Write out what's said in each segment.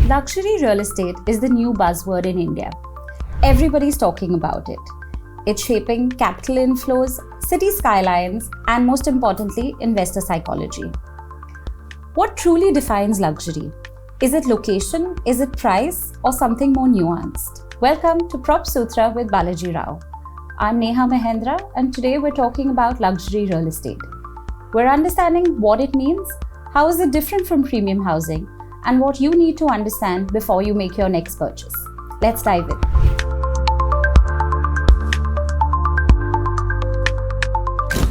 Luxury real estate is the new buzzword in India. Everybody's talking about it. It's shaping capital inflows, city skylines, and most importantly, investor psychology. What truly defines luxury? Is it location, is it price, or something more nuanced? Welcome to PropSutra with Balaji Rao. I'm Neha Mahendra, and today we're talking about luxury real estate. We're understanding what it means, how is it different from premium housing, and what you need to understand before you make your next purchase. Let's dive in.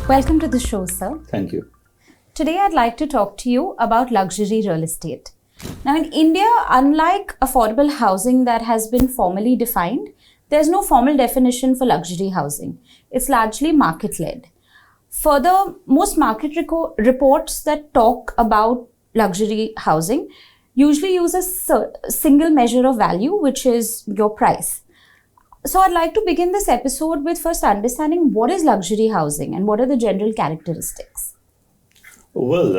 Welcome to the show, sir. Thank you. Today I'd like to talk to you about luxury real estate. Now in India, unlike affordable housing that has been formally defined, there's no formal definition for luxury housing. It's largely market-led. Further, most market reports that talk about luxury housing usually use a single measure of value, which is your price. So I'd like to begin this episode with first understanding what is luxury housing and what are the general characteristics. Well,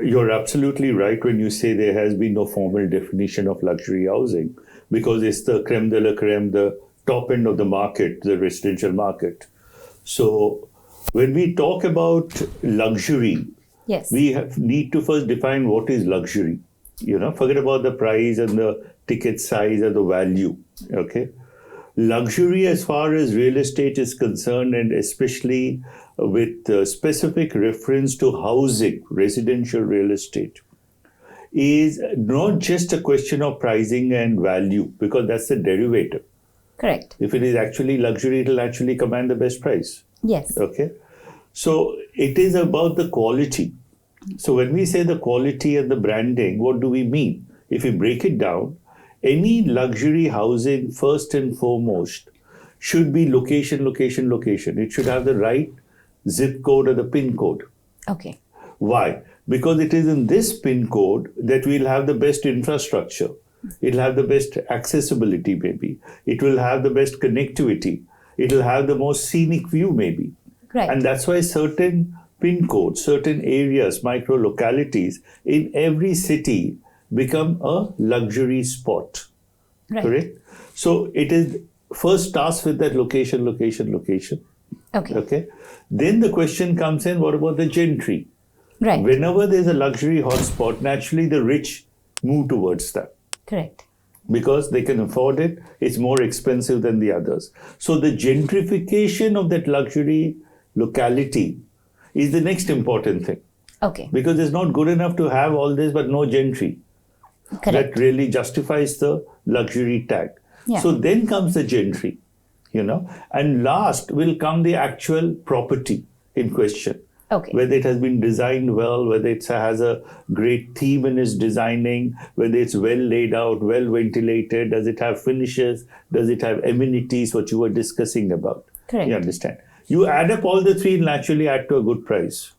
you're absolutely right when you say there has been no formal definition of luxury housing because it's the creme de la creme, the top end of the market, the residential market. So when we talk about luxury, yes, we need to first define what is luxury. Forget about the price and the ticket size and the value, okay? Luxury as far as real estate is concerned, and especially with specific reference to housing, residential real estate, is not just a question of pricing and value, because that's the derivative. Correct. If it is actually luxury, it will actually command the best price. Yes. Okay. So it is about the quality. So when we say the quality and the branding, what do we mean? If we break it down, any luxury housing, first and foremost, should be location, location, location. It should have the right zip code or the pin code. Okay. Why? Because it is in this pin code that we'll have the best infrastructure. It'll have the best accessibility, maybe. It will have the best connectivity. It will have the most scenic view, maybe. Right. And that's why certain pin codes, certain areas, micro localities in every city become a luxury spot. Right. Correct? So it is first starts with that location, location, location. Okay. Then the question comes in, what about the gentry? Right. Whenever there's a luxury hotspot, naturally the rich move towards that. Correct. Because they can afford it, it's more expensive than the others. So the gentrification of that luxury locality is the next important thing. Okay. Because it's not good enough to have all this but no gentry. Correct. That really justifies the luxury tag. Yeah. So then comes the gentry, and last will come the actual property in question. Okay. Whether it has been designed well, whether it has a great theme in its designing, whether it's well laid out, well ventilated, does it have finishes, does it have amenities, what you were discussing about. Correct. You understand? You add up all the three and naturally add to a good price.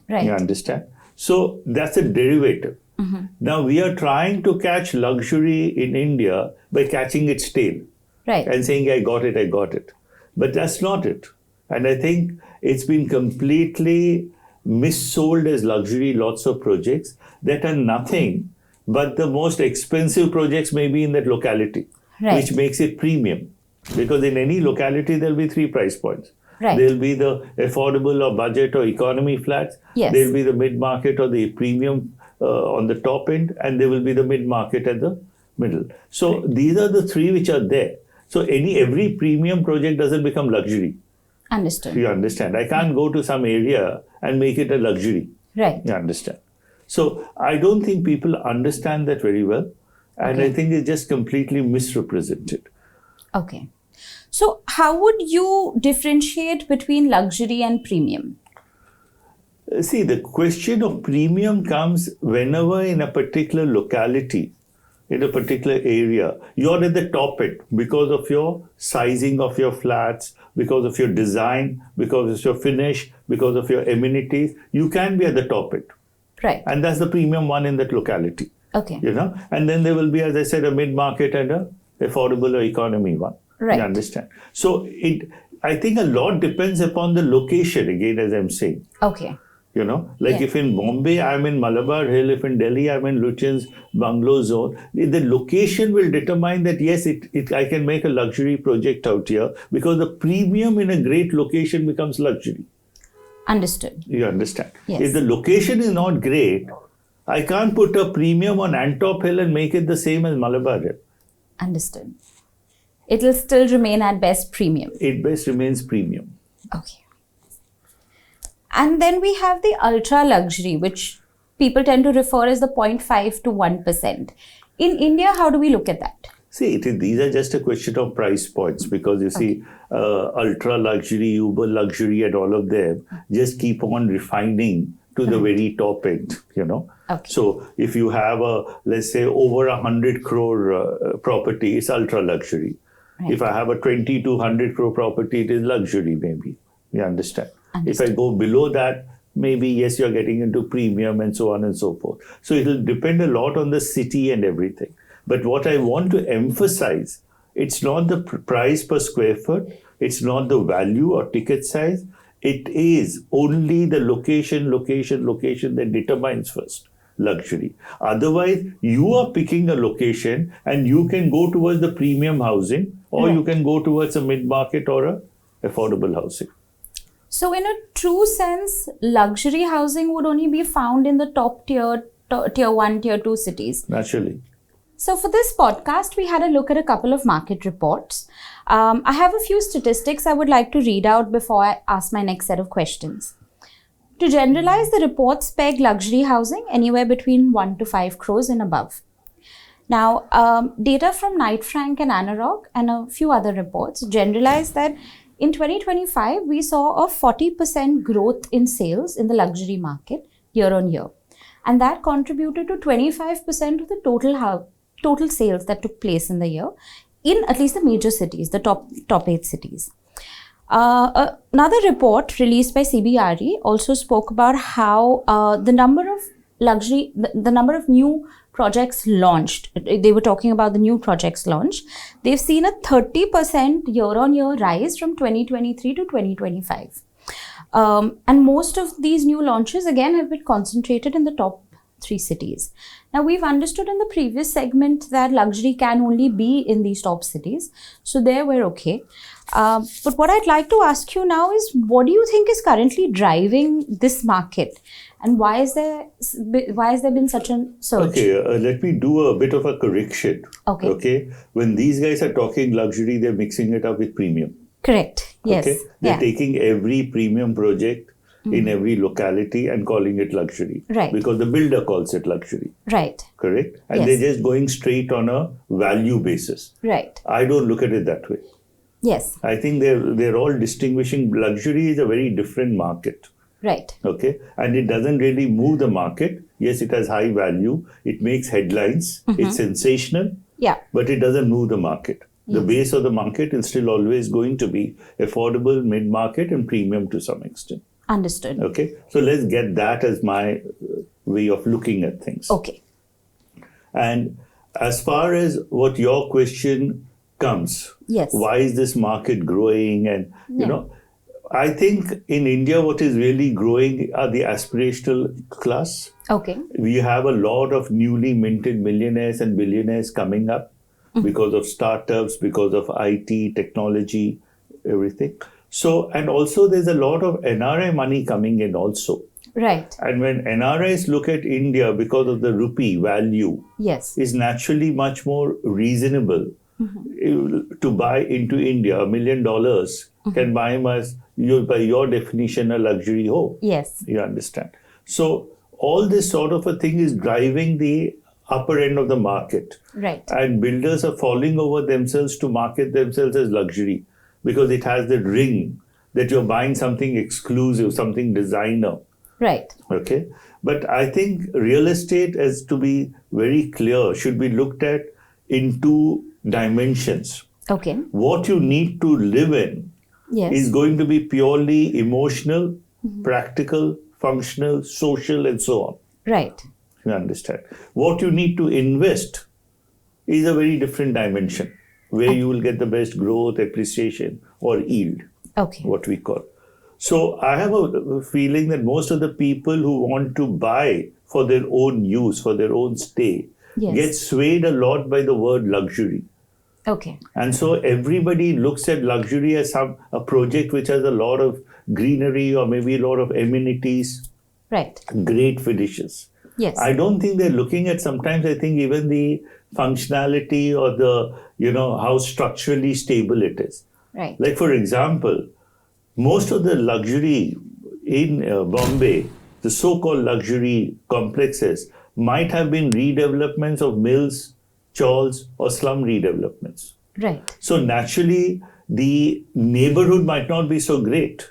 Right. You understand? So that's a derivative. Mm-hmm. Now we are trying to catch luxury in India by catching its tail. Right. And saying, I got it. But that's not it. And I think it's been completely missold as luxury, lots of projects that are nothing but the most expensive projects maybe in that locality, Right. which makes it premium. Because in any locality, there'll be three price points. Right. There'll be the affordable or budget or economy flats. Yes. There'll be the mid-market or the premium on the top end, and there will be the mid-market at the middle. So these are the three which are there. So every premium project doesn't become luxury. Understood. You understand? I can't go to some area and make it a luxury. Right. You understand? So I don't think people understand that very well. And Okay. I think it's just completely misrepresented. Okay. So how would you differentiate between luxury and premium? See, the question of premium comes whenever in a particular locality, in a particular area, you're at the top end because of your sizing of your flats, because of your design, because of your finish, because of your amenities. You can be at the top end. Right. And that's the premium one in that locality. Okay. And then there will be, as I said, a mid-market and a affordable or economy one. Right. You understand? So I think a lot depends upon the location, again, as I'm saying. Okay. Like if in Bombay, I'm in Malabar Hill, if in Delhi, I'm in Luchin's bungalow zone, the location will determine that, yes, I can make a luxury project out here because the premium in a great location becomes luxury. Understood. You understand? Yes. If the location is not great, I can't put a premium on Antop Hill and make it the same as Malabar Hill. Understood. It will still remain at best premium. It best remains premium. Okay. And then we have the ultra luxury, which people tend to refer as the 0.5 to 1%. In India, how do we look at that? See, these are just a question of price points because you see, ultra luxury, uber luxury, and all of them just keep on refining to the very top end, Okay. So if you have let's say, over 100 crore property, it's ultra luxury. Right. If I have a 20 to 100 crore property, it is luxury maybe. You understand? Understood. If I go below that, maybe, yes, you're getting into premium and so on and so forth. So it will depend a lot on the city and everything. But what I want to emphasize, it's not the price per square foot, it's not the value or ticket size, it is only the location that determines first luxury. Otherwise, you are picking a location and you can go towards the premium housing or you can go towards a mid-market or a affordable housing. So in a true sense, luxury housing would only be found in the top tier 1, tier 2 cities. Naturally. So for this podcast, we had a look at a couple of market reports. I have a few statistics I would like to read out before I ask my next set of questions. To generalize, the reports peg luxury housing anywhere between 1 to 5 crores and above. Now, data from Knight Frank and Anurag and a few other reports generalize that in 2025, we saw a 40% growth in sales in the luxury market year on year. And that contributed to 25% of the total sales that took place in the year in at least the major cities, the top 8 cities. Another report released by CBRE also spoke about how the number of new projects launched. They were talking about the new projects launched. They've seen a 30% year-on-year rise from 2023 to 2025. And most of these new launches, again, have been concentrated in the top 3 cities. Now, we've understood in the previous segment that luxury can only be in these top cities. So there we're okay. But what I'd like to ask you now is, what do you think is currently driving this market? And why has there been such a surge? Okay, let me do a bit of a correction. Okay. When these guys are talking luxury, they're mixing it up with premium. Correct. Yes. Okay? They're taking every premium project in every locality and calling it luxury. Right. Because the builder calls it luxury. Right. Correct? And they're just going straight on a value basis. Right. I don't look at it that way. Yes. I think they're all distinguishing. Luxury is a very different market. Right. Okay. And it doesn't really move the market. Yes, it has high value. It makes headlines. It's sensational. Yeah. But it doesn't move the market. The base of the market is still always going to be affordable, mid-market, and premium to some extent. Understood. Okay. So let's get that as my way of looking at things. Okay. And as far as what your question comes, yes, why is this market growing? And, I think in India, what is really growing are the aspirational class. Okay. We have a lot of newly minted millionaires and billionaires coming up because of startups, because of IT, technology, everything. So, and also there's a lot of NRI money coming in also. Right. And when NRIs look at India because of the rupee value, yes, is naturally much more reasonable to buy into India. $1 million can buy him as, by your definition, a luxury home. Yes. You understand? So all this sort of a thing is driving the upper end of the market. Right. And builders are falling over themselves to market themselves as luxury because it has that ring that you're buying something exclusive, something designer. Right. Okay. But I think real estate, as to be very clear, should be looked at in 2 dimensions. Okay. What you need to live in is going to be purely emotional, practical, functional, social, and so on. Right. You understand? What you need to invest is a very different dimension where you will get the best growth, appreciation, or yield. Okay. What we call. So I have a feeling that most of the people who want to buy for their own use, for their own stay, get swayed a lot by the word luxury. Okay. And so everybody looks at luxury as a project which has a lot of greenery or maybe a lot of amenities, Right. great finishes. Yes. I don't think they're looking at, sometimes I think even the functionality or the, how structurally stable it is. Right. Like for example, most of the luxury in Bombay, the so-called luxury complexes, might have been redevelopments of mills, chawls, or slum redevelopments. Right. So naturally, the neighborhood might not be so great.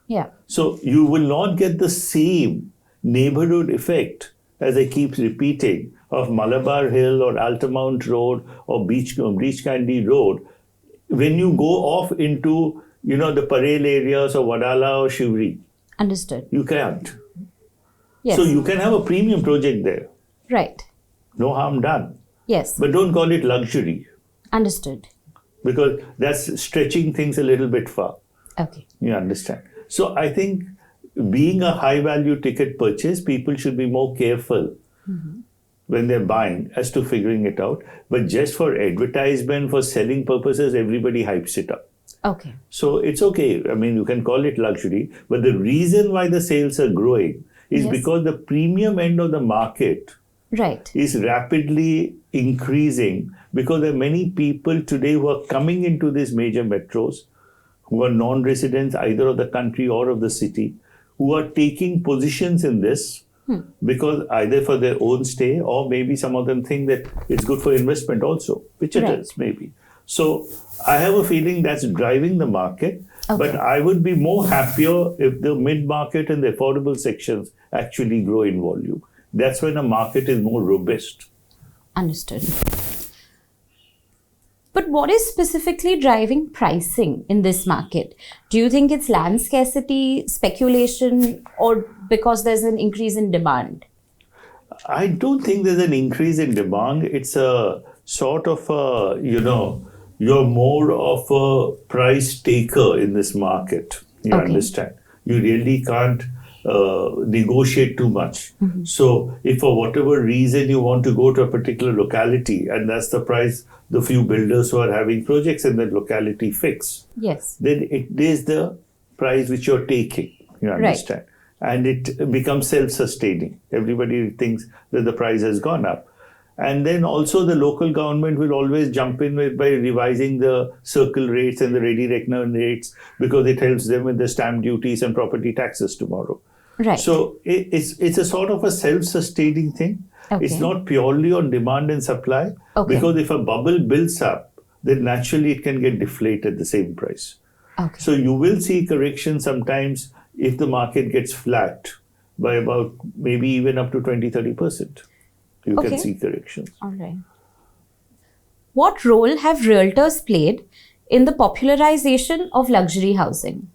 Yeah. So you will not get the same neighborhood effect, as I keep repeating, of Malabar Hill or Altamount Road or Beach Candy Road when you go off into, the Parel areas or Wadala or Shivri. Understood. You can't. Yes. So you can have a premium project there. Right. No harm done. Yes. But don't call it luxury, Understood. because that's stretching things a little bit far. Okay. You understand? So I think being a high value ticket purchase, people should be more careful when they're buying as to figuring it out. But just for advertisement, for selling purposes, everybody hypes it up. Okay. So it's okay. I mean, you can call it luxury, but the reason why the sales are growing is because the premium end of the market Right. is rapidly increasing, because there are many people today who are coming into these major metros who are non-residents either of the country or of the city, who are taking positions in this because either for their own stay or maybe some of them think that it's good for investment also, which it is maybe. So I have a feeling that's driving the market, but I would be more happier if the mid-market and the affordable sections actually grow in volume. That's when a market is more robust. Understood. But what is specifically driving pricing in this market? Do you think it's land scarcity, speculation, or because there's an increase in demand? I don't think there's an increase in demand. It's a sort of a, you're more of a price taker in this market. You understand? You really can't negotiate too much. So if for whatever reason you want to go to a particular locality and that's the price the few builders who are having projects in that locality fix, then it is the price which you're taking. You understand? And it becomes self-sustaining. Everybody thinks that the price has gone up. And then also the local government will always jump in by revising the circle rates and the ready reckoner rates, because it helps them with the stamp duties and property taxes tomorrow. Right. So it's a sort of a self-sustaining thing. It's not purely on demand and supply, because if a bubble builds up, then naturally it can get deflated at the same price. So you will see correction sometimes if the market gets flat by about maybe even up to 20-30%. You can see corrections. All right. What role have realtors played in the popularization of luxury housing?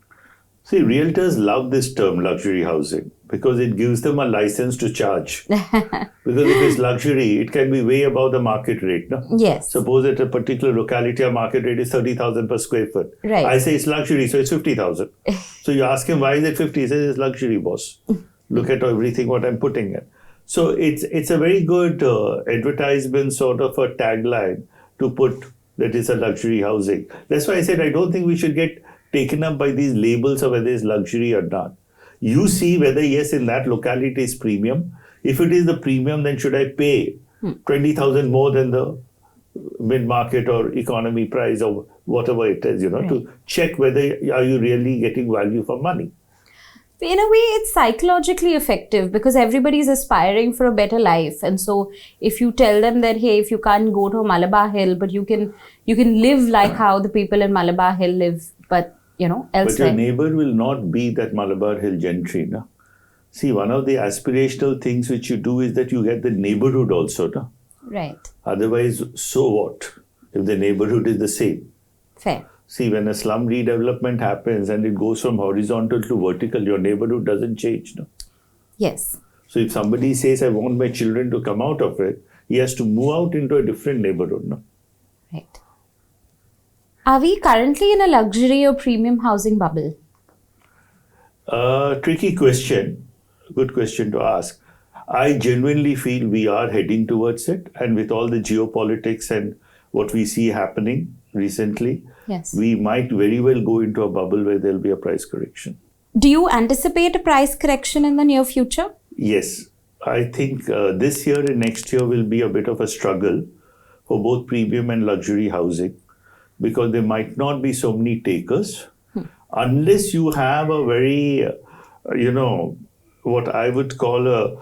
See, realtors love this term luxury housing because it gives them a license to charge. Because if it's luxury, it can be way above the market rate. No? Yes. Suppose at a particular locality, our market rate is 30,000 per square foot. Right. I say it's luxury, so it's 50,000. So you ask him, why is it 50? He says, it's luxury, boss. Look at everything what I'm putting in. So it's a very good advertisement, sort of a tagline to put that it's a luxury housing. That's why I said I don't think we should get taken up by these labels of whether it's luxury or not. You see whether, yes, in that locality is premium. If it is the premium, then should I pay 20,000 more than the mid-market or economy price or whatever it is, to check whether are you really getting value for money. In a way, it's psychologically effective because everybody is aspiring for a better life. And so if you tell them that, hey, if you can't go to Malabar Hill, but you can live like how the people in Malabar Hill live, but elsewhere. But your neighbor will not be that Malabar Hill gentry. No? See, one of the aspirational things which you do is that you get the neighborhood also. No? Right. Otherwise, so what if the neighborhood is the same? Fair. See, when a slum redevelopment happens and it goes from horizontal to vertical, your neighborhood doesn't change. No? Yes. So if somebody says, I want my children to come out of it, he has to move out into a different neighborhood. No? Right. Are we currently in a luxury or premium housing bubble? Tricky question. Good question to ask. I genuinely feel we are heading towards it, and with all the geopolitics and what we see happening recently, Yes. we might very well go into a bubble where there'll be a price correction. Do you anticipate a price correction in the near future? Yes, I think this year and next year will be a bit of a struggle for both premium and luxury housing because there might not be so many takers unless you have a very, what I would call a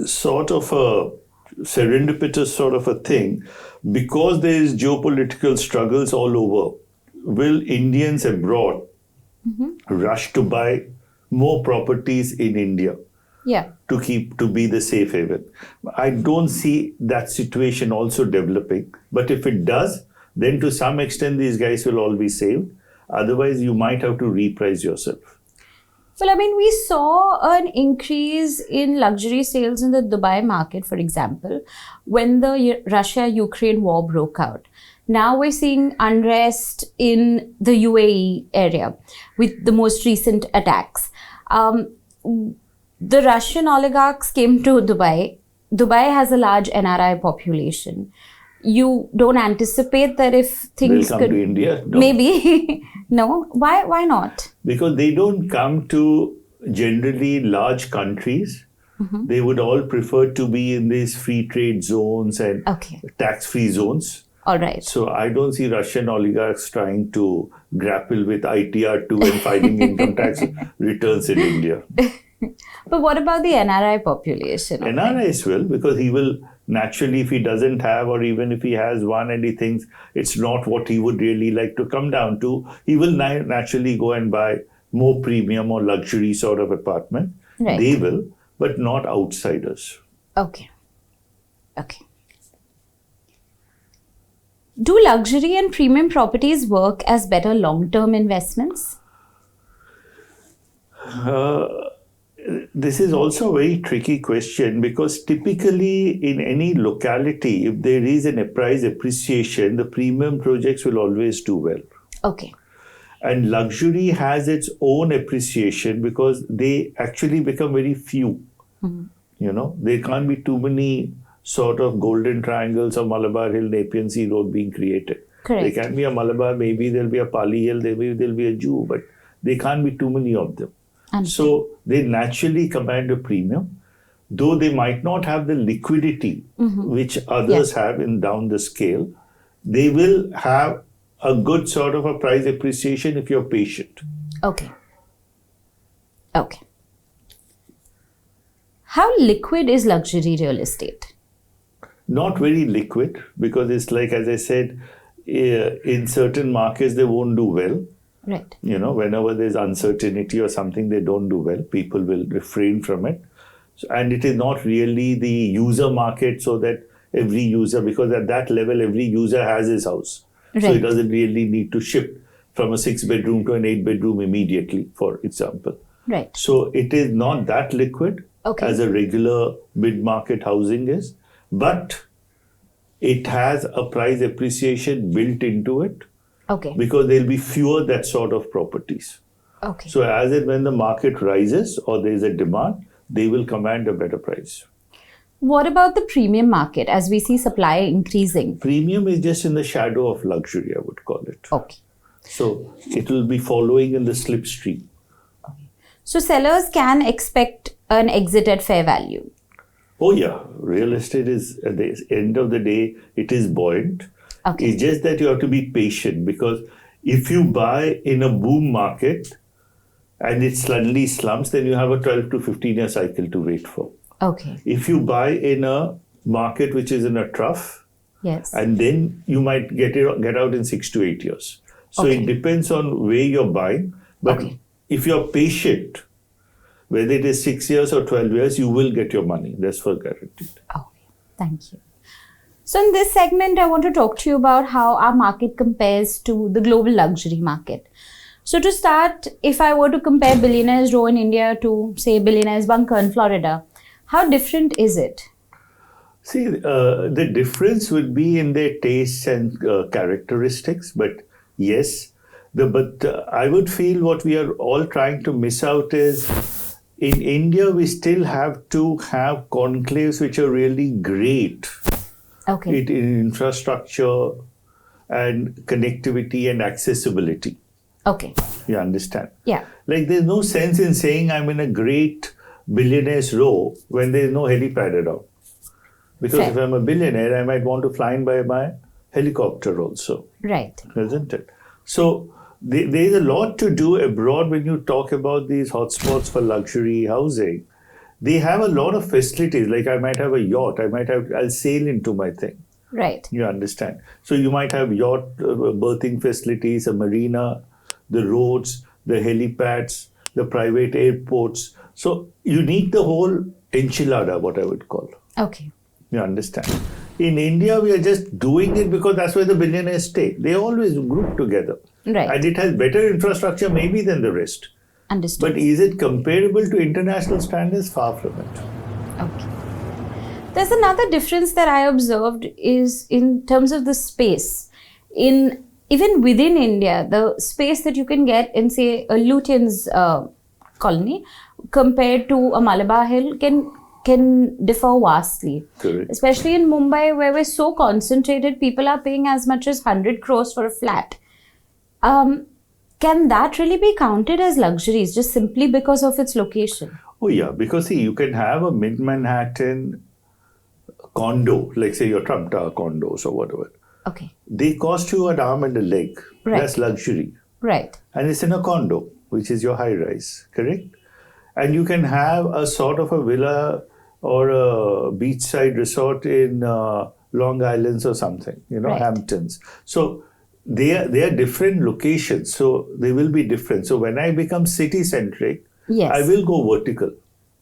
sort of a serendipitous sort of a thing. Because there is geopolitical struggles all over, will Indians abroad rush to buy more properties in India? Yeah. To be the safe haven. I don't see that situation also developing. But if it does, then to some extent these guys will all be saved. Otherwise, you might have to reprice yourself. Well, I mean, we saw an increase in luxury sales in the Dubai market, for example, when the Russia-Ukraine war broke out. Now we're seeing unrest in the UAE area with the most recent attacks. The Russian oligarchs came to Dubai. Dubai has a large NRI population. You don't anticipate that if things They'll come to India? No. Maybe. No? Why not? Because they don't come to generally large countries. They would all prefer to be in these free trade zones and tax-free zones. All right. So I don't see Russian oligarchs trying to grapple with ITR2 and filing income tax returns in India. But what about the NRI population? NRIs will, because he will naturally, if he doesn't have, or even if he has one and he thinks it's not what he would really like to come down to, he will naturally go and buy more premium or luxury sort of apartment. Right. They will, but not outsiders. Okay. Do luxury and premium properties work as better long-term investments? This is also a very tricky question because typically in any locality, if there is a price appreciation, the premium projects will always do well. Okay. And luxury has its own appreciation because they actually become very few. There can't be too many sort of golden triangles of Malabar Hill, Nepean Sea Road being created. Correct. There can be a Malabar, maybe there'll be a Pali Hill, maybe there'll be a Jew, but there can't be too many of them. So they naturally command a premium, though they might not have the liquidity which others have in down the scale. They will have a good sort of a price appreciation if you're patient. Okay. How liquid is luxury real estate? Not very liquid because it's like, as I said, in certain markets they won't do well. Right. Whenever there's uncertainty or something, they don't do well. People will refrain from it. And it is not really the user market so that every user, because at that level, every user has his house. Right. So it doesn't really need to shift from a 6-bedroom to an 8-bedroom immediately, for example. Right. So it is not that liquid as a regular mid-market housing is, but it has a price appreciation built into it. Okay. Because there'll be fewer that sort of properties. Okay. So as and when the market rises or there is a demand, they will command a better price. What about the premium market as we see supply increasing? Premium is just in the shadow of luxury, I would call it. Okay. So it will be following in the slipstream. Okay. So sellers can expect an exit at fair value? Oh yeah. Real estate is, at the end of the day, it is buoyant. Okay. It's just that you have to be patient because if you buy in a boom market and it suddenly slumps, then you have a 12 to 15-year cycle to wait for. Okay. If you buy in a market which is in a trough, and then you might get out in 6 to 8 years. So it depends on where you're buying. But if you're patient, whether it is 6 years or 12 years, you will get your money. That's for guaranteed. Okay. Thank you. So in this segment, I want to talk to you about how our market compares to the global luxury market. So to start, if I were to compare Billionaires Row in India to, say, Billionaires Bunker in Florida, how different is it? See, the difference would be in their tastes and characteristics. But yes, But I would feel what we are all trying to miss out is in India, we still have to have conclaves which are really great in infrastructure and connectivity and accessibility. Okay. You understand? Yeah. Like there's no sense in saying I'm in a great billionaire's row when there's no helipad at all. Because if I'm a billionaire, I might want to fly in by my helicopter also. Right. Isn't it? So there's a lot to do abroad when you talk about these hotspots for luxury housing. They have a lot of facilities. Like I might have a yacht. I'll sail into my thing. Right. You understand? So you might have yacht berthing facilities, a marina, the roads, the helipads, the private airports. So you need the whole enchilada, what I would call. Okay. You understand? In India, we are just doing it because that's where the billionaires stay. They always group together. Right. And it has better infrastructure maybe than the rest. Understood. But is it comparable to international standards? Far from it. Okay. There's another difference that I observed is in terms of the space. Even within India, the space that you can get in, say, a Lutyens colony compared to a Malabar Hill can differ vastly. Correct. Especially in Mumbai, where we're so concentrated, people are paying as much as 100 crores for a flat. Can that really be counted as luxuries just simply because of its location? Oh yeah, because see, you can have a mid-Manhattan condo, like say your Trump Tower condos or whatever. Okay. They cost you an arm and a leg. Right. That's luxury. Right. And it's in a condo, which is your high-rise, correct? And you can have a sort of a villa or a beachside resort in Long Island or something, Right. Hamptons. So they are different locations, so they will be different. So when I become city-centric, Yes. I will go vertical.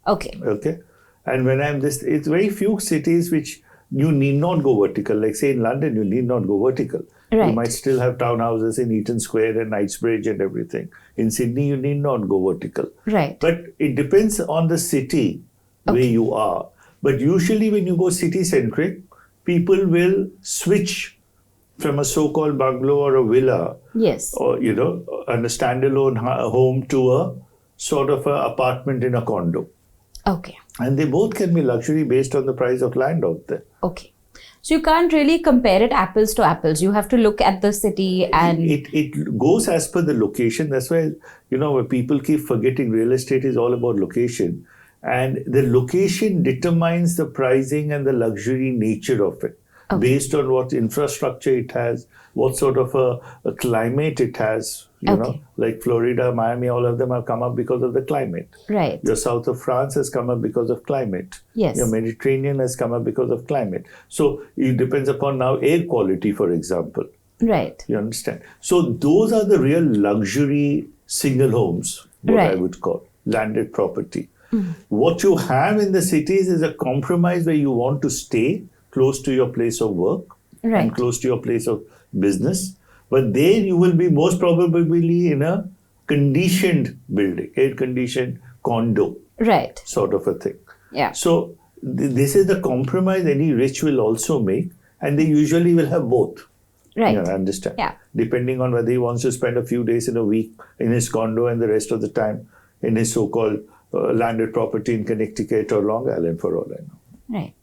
Okay. Okay. And when it's very few cities which you need not go vertical. Like say in London, you need not go vertical. Right. You might still have townhouses in Eaton Square and Knightsbridge and everything. In Sydney, you need not go vertical. Right. But it depends on the city where you are. But usually when you go city-centric, people will switch from a so-called bungalow or a villa, Yes. or and a standalone home to a sort of a apartment in a condo. Okay. And they both can be luxury based on the price of land out there. Okay. So you can't really compare it apples to apples. You have to look at the city and... It goes as per the location. That's why, when people keep forgetting real estate is all about location. And the location determines the pricing and the luxury nature of it. Based on what infrastructure it has, what sort of a climate it has. Like Florida, Miami, all of them have come up because of the climate. Right. Your south of France has come up because of climate. Yes. Your Mediterranean has come up because of climate. So it depends upon now air quality, for example. Right. You understand? So those are the real luxury single homes, what I would call landed property. Mm-hmm. What you have in the cities is a compromise where you want to stay close to your place of work and close to your place of business. But there you will be most probably in a conditioned building, air-conditioned condo. Right. Sort of a thing. Yeah. So this is the compromise any rich will also make, and they usually will have both. Right. You understand? Yeah. Depending on whether he wants to spend a few days in a week in his condo and the rest of the time in his so-called landed property in Connecticut or Long Island, for all I know. Right.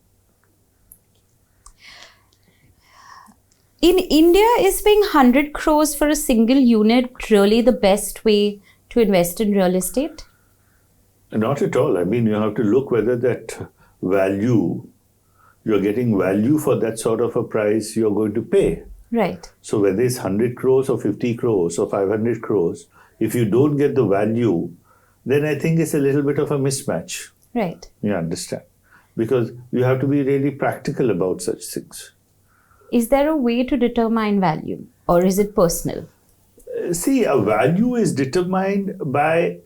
In India, is paying 100 crores for a single unit really the best way to invest in real estate? Not at all. I mean, you have to look whether that value, you're getting value for that sort of a price you're going to pay. Right. So whether it's 100 crores or 50 crores or 500 crores, if you don't get the value, then I think it's a little bit of a mismatch. Right. You understand? Because you have to be really practical about such things. Is there a way to determine value, or is it personal? See, a value is determined by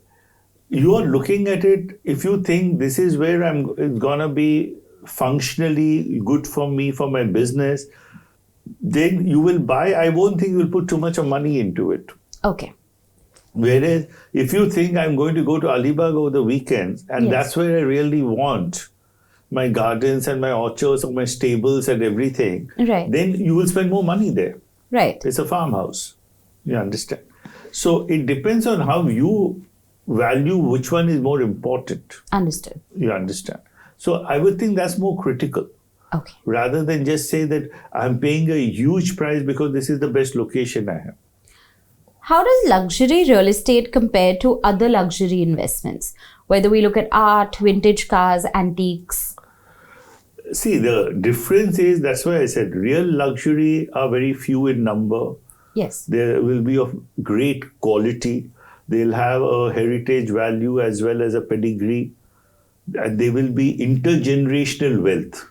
you are looking at it. If you think this is where it's gonna be functionally good for me, for my business, then you will buy. I won't think you will put too much of money into it. Okay. Whereas if you think I'm going to go to Alibag over the weekends and that's where I really want my gardens and my orchards or my stables and everything, right, then you will spend more money there. Right. It's a farmhouse. You understand? So it depends on how you value which one is more important. Understood. You understand? So I would think that's more critical. Okay. Rather than just say that I'm paying a huge price because this is the best location I have. How does luxury real estate compare to other luxury investments? Whether we look at art, vintage cars, antiques. See, the difference is, that's why I said real luxury are very few in number. Yes. They will be of great quality. They'll have a heritage value as well as a pedigree. And they will be intergenerational wealth.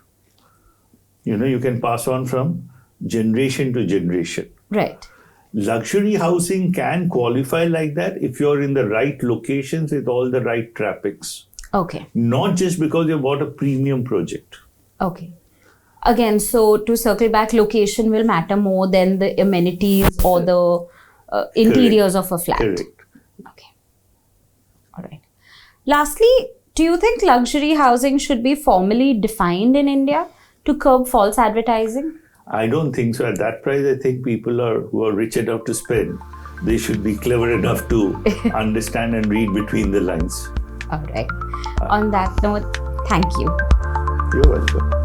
You can pass on from generation to generation. Right. Luxury housing can qualify like that if you're in the right locations with all the right traffics. Okay. Not just because you bought a premium project. Okay. Again, so to circle back, location will matter more than the amenities or the interiors of a flat. Correct. Okay. All right. Lastly, do you think luxury housing should be formally defined in India to curb false advertising? I don't think so. At that price, I think people who are rich enough to spend, they should be clever enough to understand and read between the lines. All right. On that note, thank you. You're welcome.